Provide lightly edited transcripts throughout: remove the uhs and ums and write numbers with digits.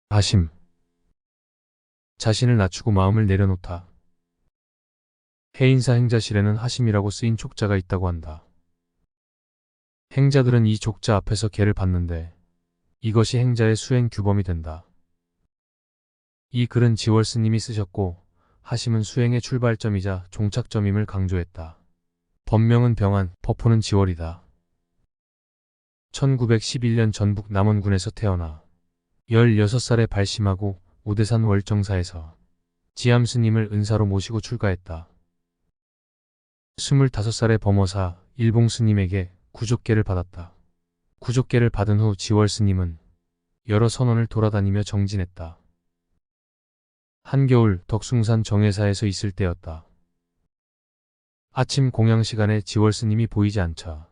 하심. 자신을 낮추고 마음을 내려놓다. 해인사 행자실에는 하심이라고 쓰인 족자가 있다고 한다. 행자들은 이 족자 앞에서 계를 받는데 이것이 행자의 수행 규범이 된다. 이 글은 지월 스님이 쓰셨고 하심은 수행의 출발점이자 종착점임을 강조했다. 법명은 병안, 법호는 지월이다. 1911년 전북 남원군에서 태어나 16살에 발심하고 오대산 월정사에서 지암 스님을 은사로 모시고 출가했다. 25살에 범어사 일봉 스님에게 구족계를 받았다. 구족계를 받은 후 지월 스님은 여러 선원을 돌아다니며 정진했다. 한겨울 덕숭산 정회사에서 있을 때였다. 아침 공양 시간에 지월 스님이 보이지 않자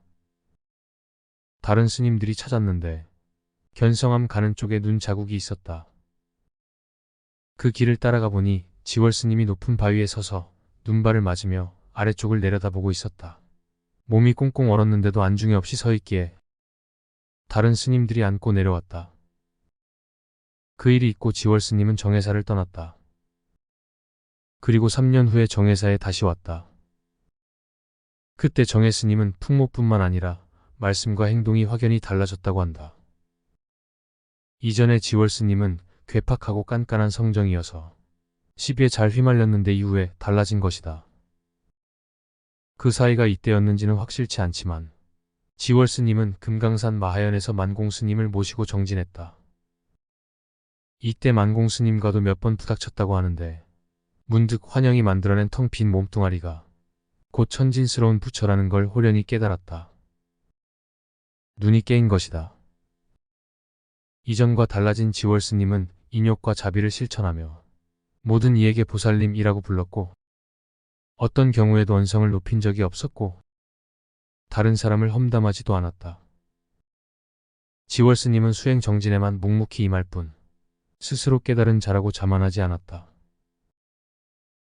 다른 스님들이 찾았는데 견성암 가는 쪽에 눈 자국이 있었다. 그 길을 따라가 보니 지월 스님이 높은 바위에 서서 눈발을 맞으며 아래쪽을 내려다보고 있었다. 몸이 꽁꽁 얼었는데도 안중에 없이 서 있기에 다른 스님들이 안고 내려왔다. 그 일이 있고 지월 스님은 정회사를 떠났다. 그리고 3년 후에 정회사에 다시 왔다. 그때 정회 스님은 풍모뿐만 아니라 말씀과 행동이 확연히 달라졌다고 한다. 이전에 지월 스님은 괴팍하고 깐깐한 성정이어서 시비에 잘 휘말렸는데 이후에 달라진 것이다. 그 사이가 이때였는지는 확실치 않지만 지월 스님은 금강산 마하연에서 만공 스님을 모시고 정진했다. 이때 만공 스님과도 몇 번 부닥쳤다고 하는데 문득 환영이 만들어낸 텅 빈 몸뚱아리가 곧 천진스러운 부처라는 걸 호련히 깨달았다. 눈이 깨인 것이다. 이전과 달라진 지월 스님은 인욕과 자비를 실천하며 모든 이에게 보살님이라고 불렀고 어떤 경우에도 언성을 높인 적이 없었고 다른 사람을 험담하지도 않았다. 지월 스님은 수행 정진에만 묵묵히 임할 뿐 스스로 깨달은 자라고 자만하지 않았다.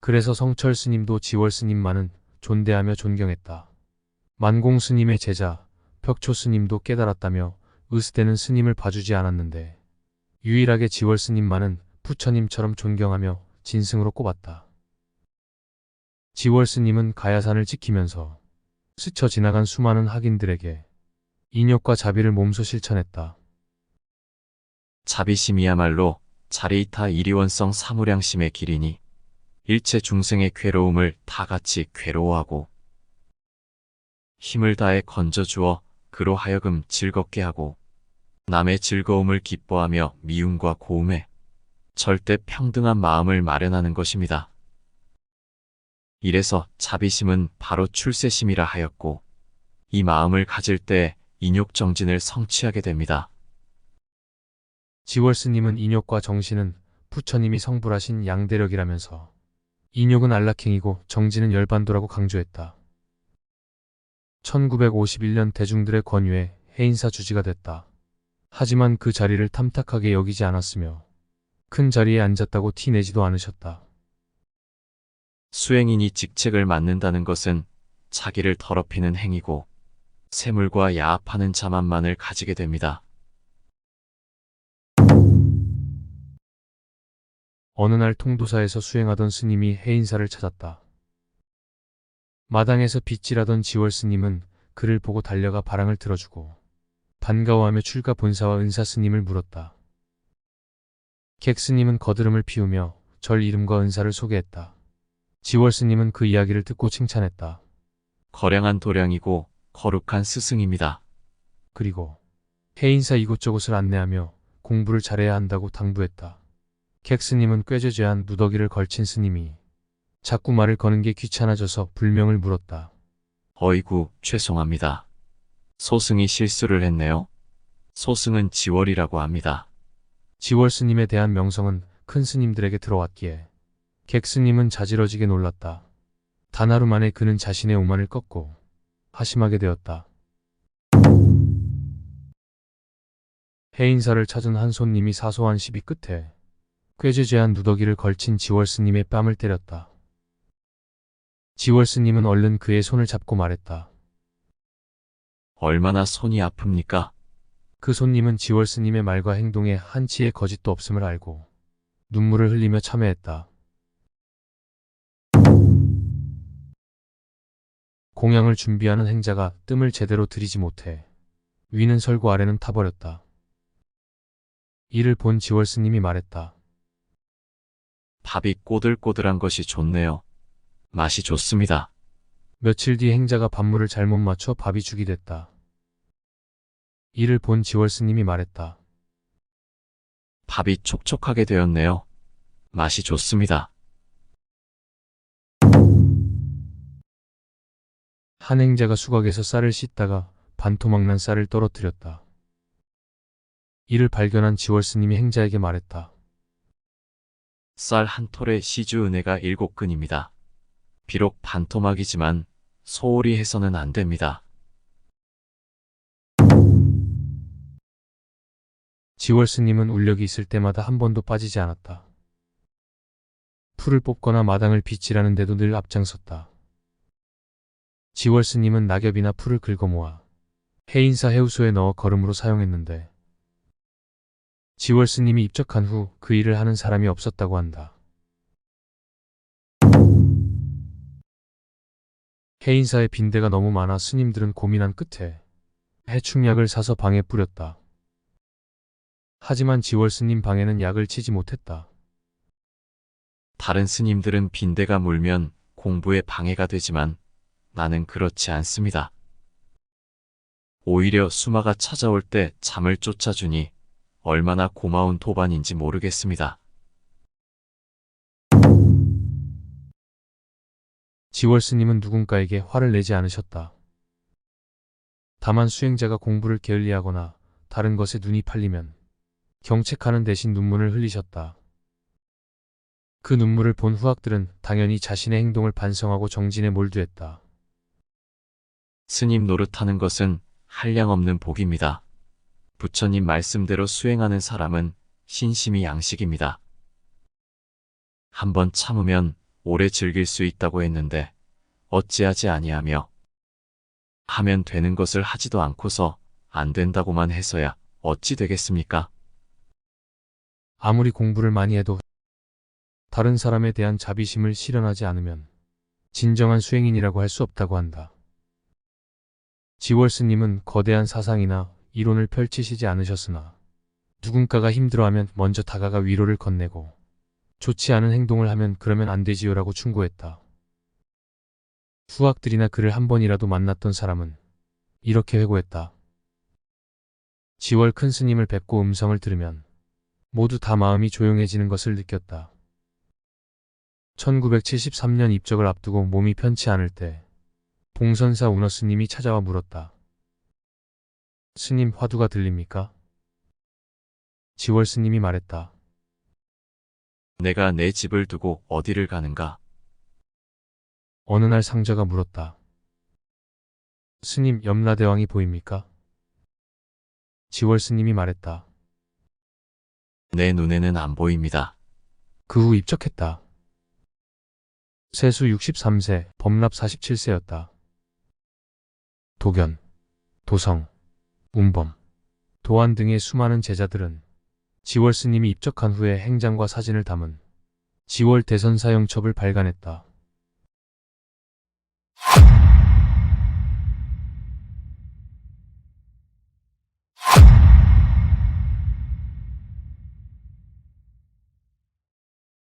그래서 성철 스님도 지월 스님만은 존대하며 존경했다. 만공 스님의 제자 벽초 스님도 깨달았다며 으스대는 스님을 봐주지 않았는데 유일하게 지월 스님만은 부처님처럼 존경하며 진승으로 꼽았다. 지월 스님은 가야산을 지키면서 스쳐 지나간 수많은 학인들에게 인욕과 자비를 몸소 실천했다. 자비심이야말로 자리이타 이리원성 사무량심의 길이니 일체 중생의 괴로움을 다 같이 괴로워하고 힘을 다해 건져주어 그로 하여금 즐겁게 하고 남의 즐거움을 기뻐하며 미움과 고움에 절대 평등한 마음을 마련하는 것입니다. 이래서 자비심은 바로 출세심이라 하였고 이 마음을 가질 때 인욕정진을 성취하게 됩니다. 지월 스님은 인욕과 정신은 부처님이 성불하신 양대력이라면서 인욕은 안락행이고 정진은 열반도라고 강조했다. 1951년 대중들의 권유에 해인사 주지가 됐다. 하지만 그 자리를 탐탁하게 여기지 않았으며 큰 자리에 앉았다고 티내지도 않으셨다. 수행인이 직책을 맡는다는 것은 자기를 더럽히는 행위고 세물과 야합하는 자만만을 가지게 됩니다. 어느 날 통도사에서 수행하던 스님이 해인사를 찾았다. 마당에서 빗질하던 지월 스님은 그를 보고 달려가 바랑을 들어주고 반가워하며 출가 본사와 은사 스님을 물었다. 객 스님은 거드름을 피우며 절 이름과 은사를 소개했다. 지월 스님은 그 이야기를 듣고 칭찬했다. 거량한 도량이고 거룩한 스승입니다. 그리고 해인사 이곳저곳을 안내하며 공부를 잘해야 한다고 당부했다. 객 스님은 꾀죄죄한 누더기를 걸친 스님이 자꾸 말을 거는 게 귀찮아져서 불명을 물었다. 어이구, 죄송합니다. 소승이 실수를 했네요. 소승은 지월이라고 합니다. 지월 스님에 대한 명성은 큰 스님들에게 들어왔기에 객 스님은 자지러지게 놀랐다. 단 하루 만에 그는 자신의 오만을 꺾고 하심하게 되었다. 해인사를 찾은 한 손님이 사소한 시비 끝에 꾀죄죄한 누더기를 걸친 지월 스님의 뺨을 때렸다. 지월 스님은 얼른 그의 손을 잡고 말했다. 얼마나 손이 아픕니까? 그 손님은 지월 스님의 말과 행동에 한치의 거짓도 없음을 알고 눈물을 흘리며 참회했다. 공양을 준비하는 행자가 뜸을 제대로 들이지 못해 위는 설고 아래는 타버렸다. 이를 본 지월 스님이 말했다. 밥이 꼬들꼬들한 것이 좋네요. 맛이 좋습니다. 며칠 뒤 행자가 밥물을 잘못 맞춰 밥이 죽이 됐다. 이를 본 지월 스님이 말했다. 밥이 촉촉하게 되었네요. 맛이 좋습니다. 한 행자가 수각에서 쌀을 씻다가 반토막 난 쌀을 떨어뜨렸다. 이를 발견한 지월 스님이 행자에게 말했다. 쌀 한 톨에 시주 은혜가 7근입니다. 비록 반토막이지만 소홀히 해서는 안 됩니다. 지월 스님은 울력이 있을 때마다 한 번도 빠지지 않았다. 풀을 뽑거나 마당을 빗질하는데도 늘 앞장섰다. 지월 스님은 낙엽이나 풀을 긁어 모아 해인사 해우소에 넣어 거름으로 사용했는데 지월 스님이 입적한 후 그 일을 하는 사람이 없었다고 한다. 해인사의 빈대가 너무 많아 스님들은 고민한 끝에 해충약을 사서 방에 뿌렸다. 하지만 지월 스님 방에는 약을 치지 못했다. 다른 스님들은 빈대가 물면 공부에 방해가 되지만 나는 그렇지 않습니다. 오히려 수마가 찾아올 때 잠을 쫓아주니 얼마나 고마운 도반인지 모르겠습니다. 지월 스님은 누군가에게 화를 내지 않으셨다. 다만 수행자가 공부를 게을리하거나 다른 것에 눈이 팔리면 경책하는 대신 눈물을 흘리셨다. 그 눈물을 본 후학들은 당연히 자신의 행동을 반성하고 정진에 몰두했다. 스님 노릇하는 것은 한량없는 복입니다. 부처님 말씀대로 수행하는 사람은 신심이 양식입니다. 한번 참으면 오래 즐길 수 있다고 했는데 어찌하지 아니하며 하면 되는 것을 하지도 않고서 안 된다고만 해서야 어찌 되겠습니까? 아무리 공부를 많이 해도 다른 사람에 대한 자비심을 실현하지 않으면 진정한 수행인이라고 할 수 없다고 한다. 지월 스님은 거대한 사상이나 이론을 펼치시지 않으셨으나 누군가가 힘들어하면 먼저 다가가 위로를 건네고 좋지 않은 행동을 하면 그러면 안 되지요라고 충고했다. 후학들이나 그를 한 번이라도 만났던 사람은 이렇게 회고했다. 지월 큰 스님을 뵙고 음성을 들으면 모두 다 마음이 조용해지는 것을 느꼈다. 1973년 입적을 앞두고 몸이 편치 않을 때 봉선사 운어 스님이 찾아와 물었다. 스님, 화두가 들립니까? 지월 스님이 말했다. 내가 내 집을 두고 어디를 가는가? 어느 날 상자가 물었다. 스님, 염라대왕이 보입니까? 지월 스님이 말했다. 내 눈에는 안 보입니다. 그 후 입적했다. 세수 63세, 법납 47세였다. 도견, 도성, 운범, 도안 등의 수많은 제자들은 지월 스님이 입적한 후에 행장과 사진을 담은 지월 대선사 영첩을 발간했다.